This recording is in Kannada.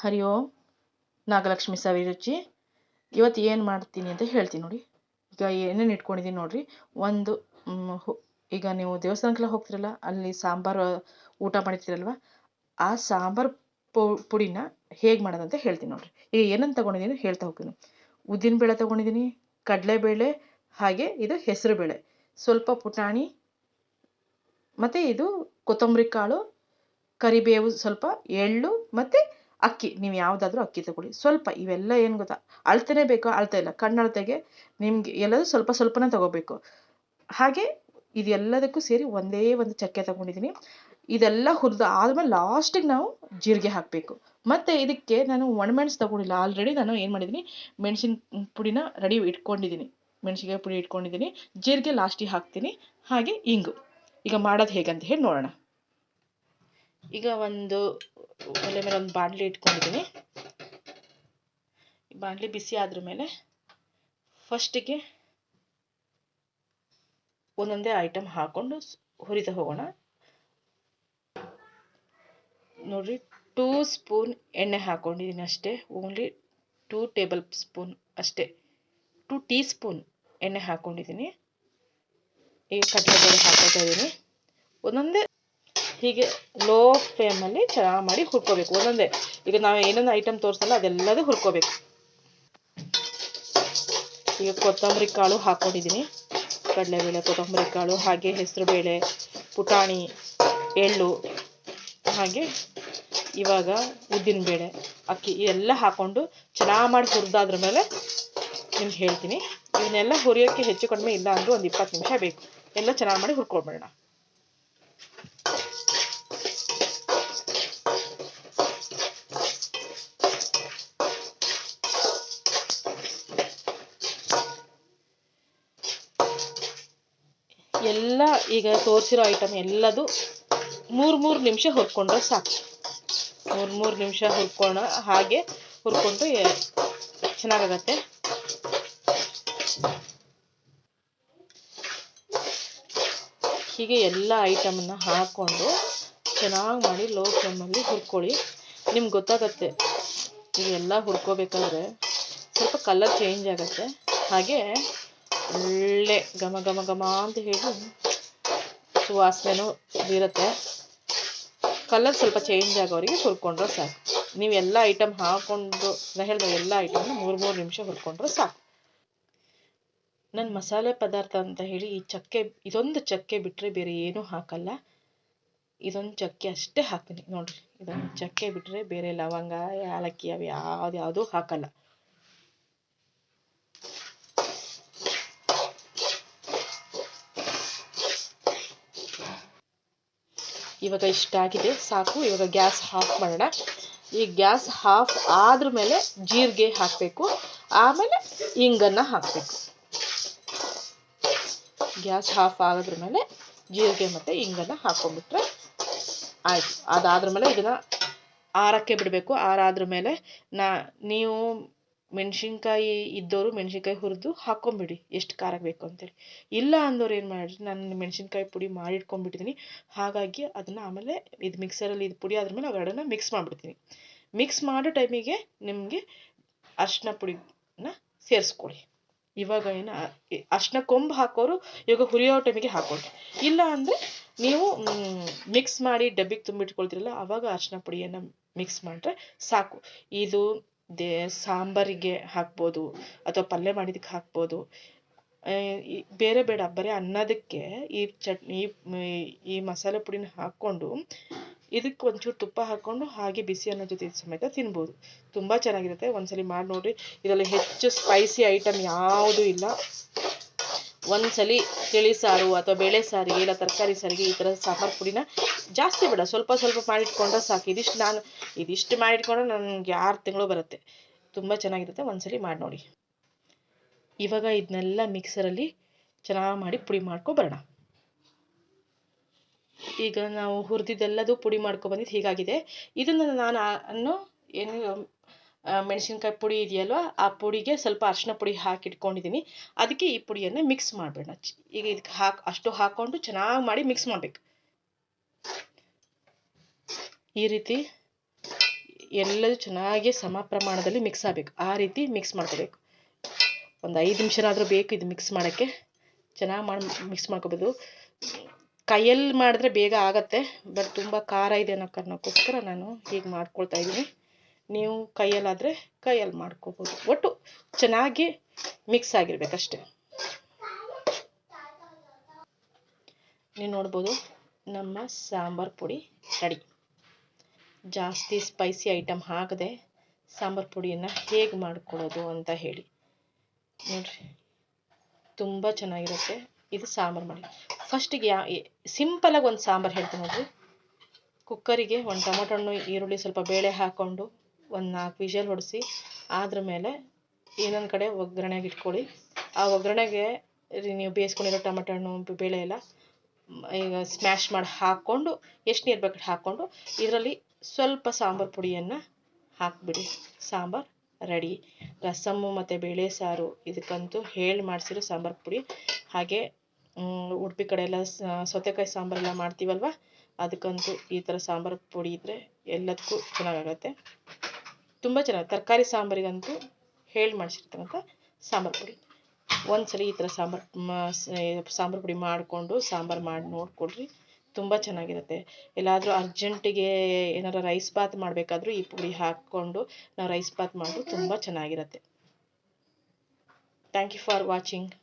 ಹರಿ ಓಂ. ನಾಗಲಕ್ಷ್ಮಿ ಸವಿರುಚಿ. ಇವತ್ತು ಏನು ಮಾಡ್ತೀನಿ ಅಂತ ಹೇಳ್ತೀನಿ ನೋಡಿ. ಈಗ ಏನೇನು ಇಟ್ಕೊಂಡಿದ್ದೀನಿ ನೋಡ್ರಿ. ಒಂದು ಈಗ ನೀವು ದೇವಸ್ಥಾನಕ್ಕೆಲ್ಲ ಹೋಗ್ತಿರಲ್ಲ, ಅಲ್ಲಿ ಸಾಂಬಾರು ಊಟ ಮಾಡ್ತಿರಲ್ವ, ಆ ಸಾಂಬಾರು ಪುಡಿನ ಹೇಗೆ ಮಾಡೋದಂತ ಹೇಳ್ತೀನಿ ನೋಡ್ರಿ. ಈಗ ಏನನ್ನು ತೊಗೊಂಡಿದ್ದೀನಿ ಹೇಳ್ತಾ ಹೋಗ್ತೀನಿ. ಉದ್ದಿನಬೇಳೆ ತೊಗೊಂಡಿದ್ದೀನಿ, ಕಡಲೆಬೇಳೆ, ಹಾಗೆ ಇದು ಹೆಸರುಬೇಳೆ, ಸ್ವಲ್ಪ ಪುಟಾಣಿ, ಮತ್ತು ಇದು ಕೊತ್ತಂಬರಿ ಕಾಳು, ಕರಿಬೇವು, ಸ್ವಲ್ಪ ಎಳ್ಳು, ಮತ್ತು ಅಕ್ಕಿ. ನೀವು ಯಾವುದಾದ್ರೂ ಅಕ್ಕಿ ತಗೊಳ್ಳಿ. ಸ್ವಲ್ಪ ಇವೆಲ್ಲ ಏನು ಗೊತ್ತಾ, ಅಳ್ತೆನೇ ಬೇಕು, ಅಳ್ತಾ ಇಲ್ಲ, ಕಣ್ಣಳತೆಗೆ ನಿಮಗೆ ಎಲ್ಲದೂ ಸ್ವಲ್ಪ ಸ್ವಲ್ಪನೇ ತಗೋಬೇಕು. ಹಾಗೆ ಇದೆಲ್ಲದಕ್ಕೂ ಸೇರಿ ಒಂದೇ ಒಂದು ಚಕ್ಕೆ ತಗೊಂಡಿದ್ದೀನಿ. ಇದೆಲ್ಲ ಹುರಿದು ಆದಮೇಲೆ ಲಾಸ್ಟಿಗೆ ನಾವು ಜೀರಿಗೆ ಹಾಕಬೇಕು. ಮತ್ತು ಇದಕ್ಕೆ ನಾನು ಒಣಮೆಣಸು ತಗೊಂಡಿಲ್ಲ. ಆಲ್ರೆಡಿ ನಾನು ಏನು ಮಾಡಿದ್ದೀನಿ, ಮೆಣಸಿನ ಪುಡಿನ ರೆಡಿ ಇಟ್ಕೊಂಡಿದ್ದೀನಿ, ಮೆಣಸಿನ್ಕಾಯಿ ಪುಡಿ ಇಟ್ಕೊಂಡಿದ್ದೀನಿ. ಜೀರಿಗೆ ಲಾಸ್ಟಿಗೆ ಹಾಕ್ತೀನಿ, ಹಾಗೆ ಇಂಗು. ಈಗ ಮಾಡೋದು ಹೇಗಂತ ಹೇಳಿ ನೋಡೋಣ. ಈಗ ಒಂದು ಒಲೆ ಮೇಲೆ ಒಂದು ಬಾಣಲಿ ಇಟ್ಕೊಂಡಿದ್ದೀನಿ. ಬಾಣಲಿ ಬಿಸಿ ಆದ್ರ ಮೇಲೆ ಫಸ್ಟಿಗೆ ಒಂದೊಂದೇ ಐಟಮ್ ಹಾಕೊಂಡು ಹುರಿತಾ ಹೋಗೋಣ. ನೋಡ್ರಿ, 2 ಸ್ಪೂನ್ ಎಣ್ಣೆ ಹಾಕೊಂಡಿದ್ದೀನಿ ಅಷ್ಟೇ. ಓನ್ಲಿ 2 ಟೇಬಲ್ ಸ್ಪೂನ್ ಅಷ್ಟೇ, 2 ಟೀ ಸ್ಪೂನ್ ಎಣ್ಣೆ ಹಾಕೊಂಡಿದ್ದೀನಿ. ಈಗ ಕಡಲೆಬೇಳೆ ಹಾಕೋತಾ ಇದ್ದೀನಿ ಒಂದೊಂದೇ. ಹೀಗೆ ಲೋ ಫ್ಲೇಮಲ್ಲಿ ಚೆನ್ನಾಗಿ ಮಾಡಿ ಹುರ್ಕೋಬೇಕು ಒಂದೊಂದೇ. ಈಗ ನಾವು ಏನೊಂದು ಐಟಮ್ ತೋರಿಸಲ್ಲ ಅದೆಲ್ಲದೂ ಹುರ್ಕೋಬೇಕು. ಈಗ ಕೊತ್ತಂಬರಿ ಕಾಳು ಹಾಕೊಂಡಿದ್ದೀನಿ, ಕಡಲೆಬೇಳೆ, ಕೊತ್ತಂಬರಿ ಕಾಳು, ಹಾಗೆ ಹೆಸರುಬೇಳೆ, ಪುಟಾಣಿ, ಎಳ್ಳು, ಹಾಗೆ ಇವಾಗ ಉದ್ದಿನಬೇಳೆ, ಅಕ್ಕಿ, ಇದೆಲ್ಲ ಹಾಕ್ಕೊಂಡು ಚೆನ್ನಾಗಿ ಮಾಡಿ ಹುರಿದಾದ್ರ ಮೇಲೆ ನಿಮ್ಗೆ ಹೇಳ್ತೀನಿ. ಇವನ್ನೆಲ್ಲ ಹುರಿಯೋಕ್ಕೆ ಹೆಚ್ಚು ಕಡಿಮೆ ಇಲ್ಲ ಅಂದರೂ ಒಂದು 20 ನಿಮಿಷ ಬೇಕು. ಎಲ್ಲ ಚೆನ್ನಾಗಿ ಮಾಡಿ ಹುರ್ಕೊಳ್ಬೇಡ. ಎಲ್ಲ ಈಗ ತೋರಿಸಿರೋ ಐಟಮ್ ಎಲ್ಲದು 3 ನಿಮಿಷ ಹುರ್ಕೊಂಡ್ರೆ ಸಾಕು. 3 ನಿಮಿಷ ಹುರ್ಕೋಣ. ಹಾಗೆ ಹುರ್ಕೊಂಡ್ರೆ ಚೆನ್ನಾಗಾಗತ್ತೆ. ಹೀಗೆ ಎಲ್ಲ ಐಟಮನ್ನು ಹಾಕ್ಕೊಂಡು ಚೆನ್ನಾಗಿ ಮಾಡಿ ಲೋ ಫ್ಲೇಮಲ್ಲಿ ಹುರ್ಕೊಳ್ಳಿ. ನಿಮ್ಗೆ ಗೊತ್ತಾಗತ್ತೆ, ಇದೆಲ್ಲ ಹುರ್ಕೋಬೇಕಾದ್ರೆ ಸ್ವಲ್ಪ ಕಲರ್ ಚೇಂಜ್ ಆಗುತ್ತೆ. ಹಾಗೆ ಒಳ್ಳೆ ಘಮ ಘಮ ಘಮ ಅಂತ ಹೇಳಿ ಸುವಾಸನೆನೂ ಬೀರುತ್ತೆ. ಕಲರ್ ಸ್ವಲ್ಪ ಚೇಂಜ್ ಆಗೋವರೆಗೆ ಹುರ್ಕೊಂಡ್ರೆ ಸಾಕು. ನೀವೆಲ್ಲ ಐಟಮ್ ಹಾಕ್ಕೊಂಡು, ನಾನು ಹೇಳಿದ ಎಲ್ಲ ಐಟಮ್ನ 3 ನಿಮಿಷ ಹುರ್ಕೊಂಡ್ರೆ ಸಾಕು. ನನ್ನ ಮಸಾಲೆ ಪದಾರ್ಥ ಅಂತ ಹೇಳಿ ಈ ಚಕ್ಕೆ, ಇದೊಂದು ಚಕ್ಕೆ ಬಿಟ್ಟರೆ ಬೇರೆ ಏನೂ ಹಾಕಲ್ಲ. ಇದೊಂದು ಚಕ್ಕೆ ಅಷ್ಟೇ ಹಾಕ್ತೀನಿ ನೋಡ್ರಿ. ಇದೊಂದು ಚಕ್ಕೆ ಬಿಟ್ಟರೆ ಬೇರೆ ಲವಂಗ, ಏಲಕ್ಕಿ ಅವು ಯಾವುದೂ ಹಾಕಲ್ಲ. ಇವಾಗ ಇಷ್ಟ ಆಗಿದೆ, ಸಾಕು. ಇವಾಗ ಗ್ಯಾಸ್ ಆಫ್ ಮಾಡೋಣ. ಈ ಗ್ಯಾಸ್ ಆಫ್ ಆದ್ರ ಮೇಲೆ ಜೀರಿಗೆ ಹಾಕಬೇಕು, ಆಮೇಲೆ ಇಂಗನ್ನು ಹಾಕಬೇಕು. ಗ್ಯಾಸ್ ಆಫ್ ಆಗೋದ್ರ ಮೇಲೆ ಜೀರಿಗೆ ಮತ್ತು ಇಂಗನ್ನು ಹಾಕೊಂಡ್ಬಿಟ್ರೆ ಆಯಿತು. ಅದಾದ್ರ ಮೇಲೆ ಇದನ್ನು ಆರಕ್ಕೆ ಬಿಡಬೇಕು. ಆರಾದ್ರ ಮೇಲೆ ನೀವು ಮೆಣಸಿನ್ಕಾಯಿ ಇದ್ದವರು ಮೆಣಸಿನ್ಕಾಯಿ ಹುರಿದು ಹಾಕ್ಕೊಂಬಿಡಿ, ಎಷ್ಟು ಖಾರ ಬೇಕು ಅಂತೇಳಿ. ಇಲ್ಲ ಅಂದವ್ರು ಏನು ಮಾಡಿರಿ, ನಾನು ಮೆಣಸಿನ್ಕಾಯಿ ಪುಡಿ ಮಾಡಿಟ್ಕೊಂಡ್ಬಿಟ್ಟಿದ್ದೀನಿ, ಹಾಗಾಗಿ ಅದನ್ನು ಆಮೇಲೆ ಇದು ಮಿಕ್ಸರಲ್ಲಿ ಇದು ಪುಡಿ ಆದ್ಮೇಲೆ ಅವೆರಡನ್ನ ಮಿಕ್ಸ್ ಮಾಡಿಬಿಡ್ತೀನಿ. ಮಿಕ್ಸ್ ಮಾಡೋ ಟೈಮಿಗೆ ನಿಮಗೆ ಅರಿಶಿನ ಪುಡಿನ ಸೇರಿಸ್ಕೊಳ್ಳಿ. ಇವಾಗ ಏನು ಅರಿಶಿನ ಕೊಂಬು ಹಾಕೋರು ಇವಾಗ ಹುರಿಯೋ ಟೈಮಿಗೆ ಹಾಕೊಳ್ಳಿ. ಇಲ್ಲ ಅಂದರೆ ನೀವು ಮಿಕ್ಸ್ ಮಾಡಿ ಡಬ್ಬಿಗೆ ತುಂಬಿಟ್ಕೊಳ್ತೀರಲ್ಲ, ಆವಾಗ ಅರಿಶಿನ ಪುಡಿಯನ್ನು ಮಿಕ್ಸ್ ಮಾಡಿದ್ರೆ ಸಾಕು. ಇದು ಸಾಂಬಾರಿಗೆ ಹಾಕ್ಬೋದು, ಅಥವಾ ಪಲ್ಯ ಮಾಡಿದ್ದಕ್ಕೆ ಹಾಕ್ಬೋದು. ಬೇರೆ ಬೇಡ, ಬರೀ ಅನ್ನೋದಕ್ಕೆ ಈ ಮಸಾಲೆ ಪುಡಿನ ಹಾಕ್ಕೊಂಡು ಇದಕ್ಕೆ ಒಂಚೂರು ತುಪ್ಪ ಹಾಕ್ಕೊಂಡು ಹಾಗೆ ಬಿಸಿ ಅನ್ನೋ ಜೊತೆ ಸಮೇತ ತಿನ್ಬೋದು. ತುಂಬ ಚೆನ್ನಾಗಿರುತ್ತೆ. ಒಂದ್ಸಲಿ ಮಾಡಿ ನೋಡಿರಿ. ಇದರಲ್ಲಿ ಹೆಚ್ಚು ಸ್ಪೈಸಿ ಐಟಮ್ ಯಾವುದೂ ಇಲ್ಲ. ಒಂದ್ಸಲಿ ತಿಳಿ ಸಾರು ಅಥವಾ ಬೇಳೆ ಸಾರಿಗೆ ಇಲ್ಲ ತರಕಾರಿ ಸಾರಿಗೆ ಈ ಥರ ಸಾಂಬಾರು ಪುಡಿನ ಜಾಸ್ತಿ ಬೇಡ, ಸ್ವಲ್ಪ ಸ್ವಲ್ಪ ಮಾಡಿಟ್ಕೊಂಡ್ರೆ ಸಾಕು. ಇದಿಷ್ಟು ಮಾಡಿಟ್ಕೊಂಡ್ರೆ ನನಗೆ 6 ತಿಂಗಳು ಬರುತ್ತೆ. ತುಂಬ ಚೆನ್ನಾಗಿರುತ್ತೆ. ಒಂದ್ಸಲಿ ಮಾಡಿ ನೋಡಿ. ಇವಾಗ ಇದನ್ನೆಲ್ಲ ಮಿಕ್ಸರಲ್ಲಿ ಚೆನ್ನಾಗಿ ಮಾಡಿ ಪುಡಿ ಮಾಡ್ಕೊಬರೋಣ. ಈಗ ನಾವು ಹುರಿದಿದ್ದೆಲ್ಲದು ಪುಡಿ ಮಾಡ್ಕೊಬಂದಿದ್ದು ಹೀಗಾಗಿದೆ. ಇದನ್ನು ನಾನು ಏನು ಮೆಣಸಿನ್ಕಾಯಿ ಪುಡಿ ಇದೆಯಲ್ವ, ಆ ಪುಡಿಗೆ ಸ್ವಲ್ಪ ಅರಿಶಿನ ಪುಡಿ ಹಾಕಿಟ್ಕೊಂಡಿದ್ದೀನಿ. ಅದಕ್ಕೆ ಈ ಪುಡಿಯನ್ನು ಮಿಕ್ಸ್ ಮಾಡಬೇಡ. ಈಗ ಇದಕ್ಕೆ ಅಷ್ಟು ಹಾಕ್ಕೊಂಡು ಚೆನ್ನಾಗಿ ಮಾಡಿ ಮಿಕ್ಸ್ ಮಾಡಬೇಕು. ಈ ರೀತಿ ಎಲ್ಲದೂ ಚೆನ್ನಾಗಿ ಸಮ ಪ್ರಮಾಣದಲ್ಲಿ ಮಿಕ್ಸ್ ಆಗಬೇಕು. ಆ ರೀತಿ ಮಿಕ್ಸ್ ಮಾಡ್ಕೋಬೇಕು. ಒಂದು 5 ನಿಮಿಷನಾದರೂ ಬೇಕು ಇದು ಮಿಕ್ಸ್ ಮಾಡೋಕ್ಕೆ. ಚೆನ್ನಾಗಿ ಮಿಕ್ಸ್ ಮಾಡ್ಕೋಬೋದು. ಕೈಯಲ್ಲಿ ಮಾಡಿದ್ರೆ ಬೇಗ ಆಗುತ್ತೆ, ಬಟ್ ತುಂಬ ಖಾರ ಇದೆ ಅನ್ನೋ ಕಾರಣಕ್ಕೋಸ್ಕರ ನಾನು ಹೀಗೆ ಮಾಡ್ಕೊಳ್ತಾ ಇದ್ದೀನಿ. ನೀವು ಕೈಯಲ್ಲಾದರೆ ಕೈಯಲ್ಲಿ ಮಾಡ್ಕೋಬೋದು. ಒಟ್ಟು ಚೆನ್ನಾಗಿ ಮಿಕ್ಸ್ ಆಗಿರ್ಬೇಕಷ್ಟೆ. ನೀವು ನೋಡ್ಬೋದು ನಮ್ಮ ಸಾಂಬಾರು ಪುಡಿ ರೆಡಿ. ಜಾಸ್ತಿ ಸ್ಪೈಸಿ ಐಟಮ್ ಹಾಕದೆ ಸಾಂಬಾರು ಪುಡಿಯನ್ನು ಹೇಗೆ ಮಾಡ್ಕೊಳ್ಳೋದು ಅಂತ ಹೇಳಿ ನೋಡ್ರಿ, ತುಂಬ ಚೆನ್ನಾಗಿರುತ್ತೆ. ಇದು ಸಾಂಬಾರು ಮಾಡಿ ಫಸ್ಟಿಗೆ ಸಿಂಪಲಾಗಿ ಒಂದು ಸಾಂಬಾರು ಹೇಳ್ತೀನಿ ನೋಡ್ರಿ. ಕುಕ್ಕರಿಗೆ ಒಂದು ಟೊಮೊಟೊ ಹಣ್ಣು, ಈರುಳ್ಳಿ, ಸ್ವಲ್ಪ ಬೇಳೆ ಹಾಕ್ಕೊಂಡು ಒಂದು 4 ವಿಷಲ್ ಹೊಡಿಸಿ ಆದ್ರ ಮೇಲೆ ಇನ್ನೊಂದು ಕಡೆ ಒಗ್ಗರಣೆಗೆ ಇಟ್ಕೊಳ್ಳಿ. ಆ ಒಗ್ಗರಣೆಗೆ ನೀವು ಬೇಯಿಸ್ಕೊಂಡಿರೋ ಟೊಮೊಟೊ ಹಣ್ಣು, ಬೇಳೆ ಎಲ್ಲ ಈಗ ಸ್ಮ್ಯಾಶ್ ಮಾಡಿ ಹಾಕ್ಕೊಂಡು ಎಷ್ಟು ನೀರು ಬೇಕು ಹಾಕ್ಕೊಂಡು ಇದರಲ್ಲಿ ಸ್ವಲ್ಪ ಸಾಂಬಾರು ಪುಡಿಯನ್ನು ಹಾಕಿಬಿಡಿ. ಸಾಂಬಾರು ರೆಡಿ. ರಸಮ್ಮು ಮತ್ತು ಬೇಳೆ ಸಾರು ಇದಕ್ಕಂತೂ ಹೇಳಿ ಮಾಡಿಸಿರೋ ಸಾಂಬಾರು ಪುಡಿ. ಹಾಗೆ ಉಡುಪಿ ಕಡೆ ಎಲ್ಲ ಸೌತೆಕಾಯಿ ಸಾಂಬಾರೆಲ್ಲ ಮಾಡ್ತೀವಲ್ವ, ಅದಕ್ಕಂತೂ ಈ ಥರ ಸಾಂಬಾರು ಪುಡಿ ಇದ್ದರೆ ಎಲ್ಲದಕ್ಕೂ ಚೆನ್ನಾಗಾಗತ್ತೆ. ತುಂಬ ಚೆನ್ನಾಗಿ ತರಕಾರಿ ಸಾಂಬಾರಿಗಂತೂ ಹೇಳಿ ಮಾಡಿಸಿರ್ತಕ್ಕಂಥ ಸಾಂಬಾರು ಪುಡಿ. ಒಂದ್ಸಲ ಈ ಥರ ಸಾಂಬಾರು ಪುಡಿ ಮಾಡಿಕೊಂಡು ಸಾಂಬಾರು ಮಾಡಿ ನೋಡ್ಕೊಳ್ರಿ, ತುಂಬ ಚೆನ್ನಾಗಿರುತ್ತೆ. ಎಲ್ಲಾದರೂ ಅರ್ಜೆಂಟಿಗೆ ಏನಾರು ರೈಸ್ ಬಾತ್ ಮಾಡಬೇಕಾದ್ರೂ ಈ ಪುಡಿ ಹಾಕ್ಕೊಂಡು ನಾವು ರೈಸ್ ಬಾತ್ ಮಾಡಿದ್ರು ತುಂಬ ಚೆನ್ನಾಗಿರುತ್ತೆ. Thank you for watching.